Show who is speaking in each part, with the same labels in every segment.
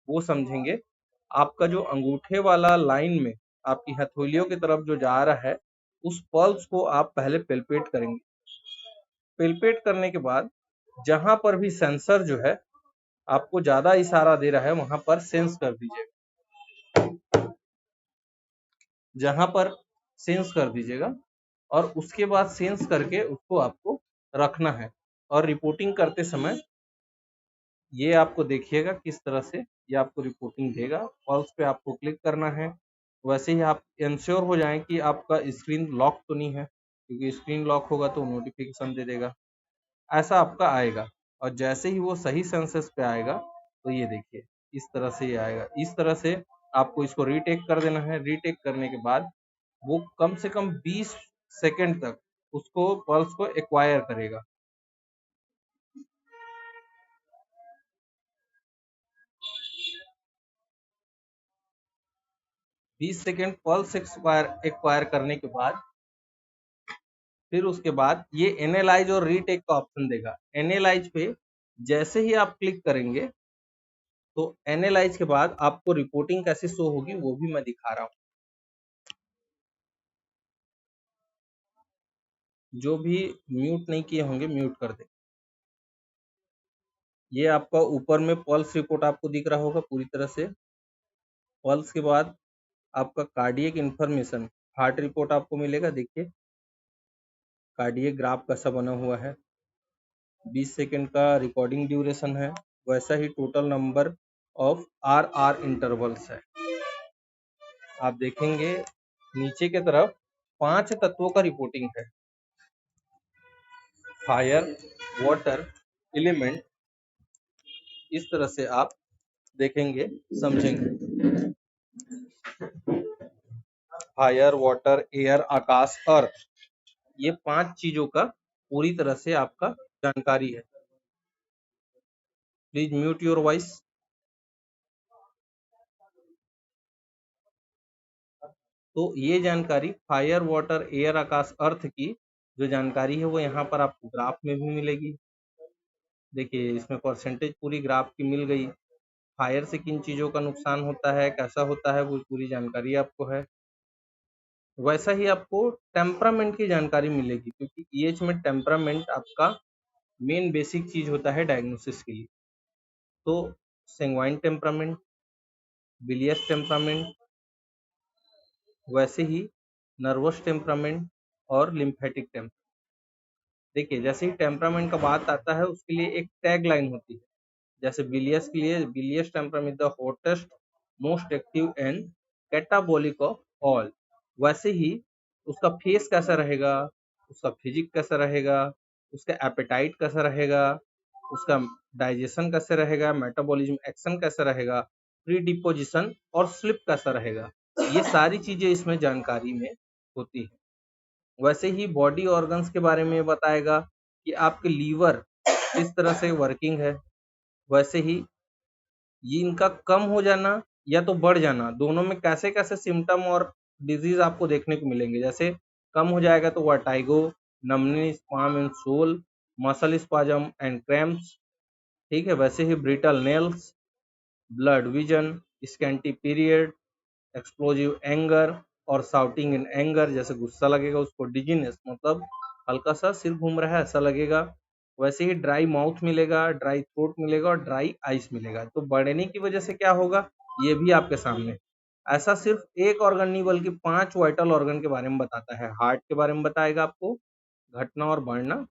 Speaker 1: वो समझेंगे। आपका जो अंगूठे वाला लाइन में आपकी हथेलियों की तरफ जो जा रहा है, उस पल्स को आप पहले पेल्पेट करेंगे। पेल्पेट करने के बाद जहां पर भी सेंसर जो है आपको ज्यादा इशारा दे रहा है, वहां पर सेंस कर दीजिएगा। जहां पर सेंस कर दीजिएगा और उसके बाद सेंस करके उसको आपको रखना है। और रिपोर्टिंग करते समय ये आपको देखिएगा किस तरह से ये आपको रिपोर्टिंग देगा। पल्स पे आपको क्लिक करना है। वैसे ही आप इंश्योर हो जाएं कि आपका स्क्रीन लॉक तो नहीं है, क्योंकि स्क्रीन लॉक होगा तो नोटिफिकेशन दे देगा। ऐसा आपका आएगा और जैसे ही वो सही सेंसस पे आएगा तो ये देखिए इस तरह से ये आएगा। इस तरह से आपको इसको रीटेक कर देना है। रीटेक करने के बाद वो कम से कम 20 सेकंड तक उसको पल्स को एक्वायर करेगा। 20 सेकंड पल्स एक्वायर करने के बाद फिर उसके बाद ये एनालाइज और रीटेक का ऑप्शन देगा। एनालाइज पे जैसे ही आप क्लिक करेंगे तो एनालाइज के बाद आपको रिपोर्टिंग कैसे शो होगी वो भी मैं दिखा रहा हूँ। जो भी म्यूट नहीं किए होंगे म्यूट कर दे। ये आपका ऊपर में पल्स रिपोर्ट आपको दिख रहा होगा पूरी तरह से। पल्स के बाद आपका कार्डियक इंफॉर्मेशन हार्ट रिपोर्ट आपको मिलेगा। देखिए कार्डियक ग्राफ कैसा बना हुआ है। 20 सेकंड का रिकॉर्डिंग ड्यूरेशन है। वैसा ही total number of R intervals है। आप देखेंगे नीचे की तरफ 5 तत्वों का रिपोर्टिंग है। फायर, वाटर, एलिमेंट, इस तरह से आप देखेंगे समझेंगे। फायर, वाटर, एयर, आकाश, अर्थ, ये 5 चीजों का पूरी तरह से आपका जानकारी है। Please mute your voice. तो ये जानकारी फायर, वाटर, एयर, आकाश, अर्थ की जो जानकारी है वो यहाँ पर आपको ग्राफ में भी मिलेगी। देखिए इसमें परसेंटेज पूरी ग्राफ की मिल गई। फायर से किन चीजों का नुकसान होता है, कैसा होता है, वो पूरी जानकारी आपको है। वैसा ही आपको टेम्परामेंट की जानकारी मिलेगी, क्योंकि ईएच में टेम्परामेंट आपका मेन बेसिक चीज होता है डायग्नोसिस के लिए। तो सेंग्वाइन टेम्परामेंट, बिलियस टेम्परामेंट, वैसे ही नर्वस टेम्परामेंट और लिम्फेटिक टेम्परामेंट। देखिए जैसे ही टेम्परामेंट का बात आता है उसके लिए एक टैग लाइन होती है। जैसे बिलियस के लिए bilious temperament the hottest most active and catabolic of all. वैसे ही उसका फेस कैसा रहेगा, उसका फिजिक कैसा रहेगा, उसका एपेटाइट कैसा रहेगा, उसका डाइजेशन कैसे रहेगा, मेटाबॉलिज्म एक्शन कैसा रहेगा, प्री डिपोजिशन और स्लिप कैसा रहेगा, ये सारी चीजें इसमें जानकारी में होती है। वैसे ही बॉडी ऑर्गन्स के बारे में बताएगा कि आपके लीवर किस तरह से वर्किंग है। वैसे ही ये इनका कम हो जाना या तो बढ़ जाना, दोनों में कैसे कैसे सिम्टम और डिजीज आपको देखने को मिलेंगे। जैसे कम हो जाएगा तो vertigo, numbness, palm and sole, muscle spasm and cramps. ठीक है। वैसे ही brittle nails, blurred vision, scanty period, explosive anger और शाउटिंग इन एंगर, जैसे गुस्सा लगेगा उसको, डिजीनेस मतलब हल्का सा सिर घूम रहा है ऐसा लगेगा। वैसे ही ड्राई माउथ मिलेगा, ड्राई थ्रोट मिलेगा और ड्राई आइस मिलेगा। तो बढ़ने की वजह से क्या होगा ये भी आपके सामने। ऐसा सिर्फ एक ऑर्गन नहीं बल्कि 5 वाइटल ऑर्गन के बारे में बताता है। हार्ट के बारे में बताएगा आपको, घटना और बढ़ना।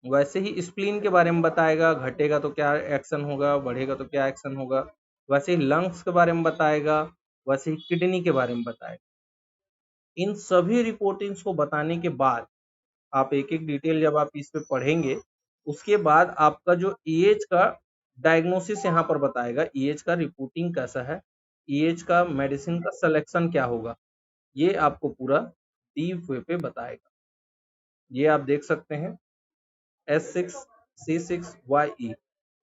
Speaker 1: वैसे ही स्प्लीन के बारे में बताएगा, घटेगा तो क्या एक्शन होगा, बढ़ेगा तो क्या एक्शन होगा। वैसे ही लंग्स के बारे में बताएगा, वैसे ही किडनी के बारे में बताएगा। इन सभी रिपोर्टिंग्स को बताने के बाद आप एक एक डिटेल जब आप इस पे पढ़ेंगे, उसके बाद आपका जो ईएच का डायग्नोसिस यहाँ पर बताएगा, ईएच का रिपोर्टिंग कैसा है, ईएच का मेडिसिन का सिलेक्शन क्या होगा, ये आपको पूरा डीप वे पे बताएगा। ये आप देख सकते हैं S6C6YE।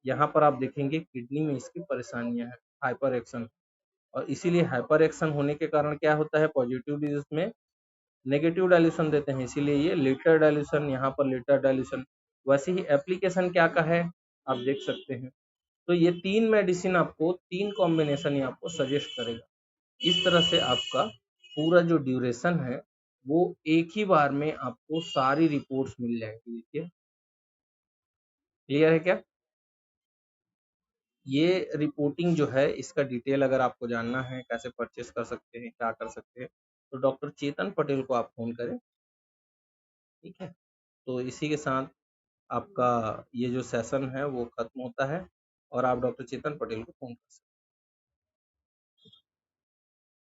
Speaker 1: यहाँ पर आप देखेंगे किडनी में इसकी परेशानियां हैं, हाइपर एक्शन। और इसीलिए हाइपर एक्शन होने के कारण क्या होता है, पॉजिटिव डिजीज में नेगेटिव डायल्यूशन देते हैं, इसीलिए ये लिटर डायल्यूशन, यहाँ पर लिटर डायल्यूशन। वैसे ही एप्लीकेशन क्या का है आप देख सकते हैं। तो ये 3 मेडिसिन आपको 3 कॉम्बिनेशन ही आपको सजेस्ट करेगा। इस तरह से आपका पूरा जो ड्यूरेशन है वो एक ही बार में आपको सारी रिपोर्ट्स मिल जाएंगी। देखिए क्लियर है क्या? ये रिपोर्टिंग जो है इसका डिटेल अगर आपको जानना है, कैसे परचेस कर सकते हैं, क्या कर सकते हैं, तो डॉक्टर चेतन पटेल को आप फ़ोन करें, ठीक है? तो इसी के साथ आपका ये जो सेशन है वो खत्म होता है और आप डॉक्टर चेतन पटेल को फ़ोन कर सकते हैं।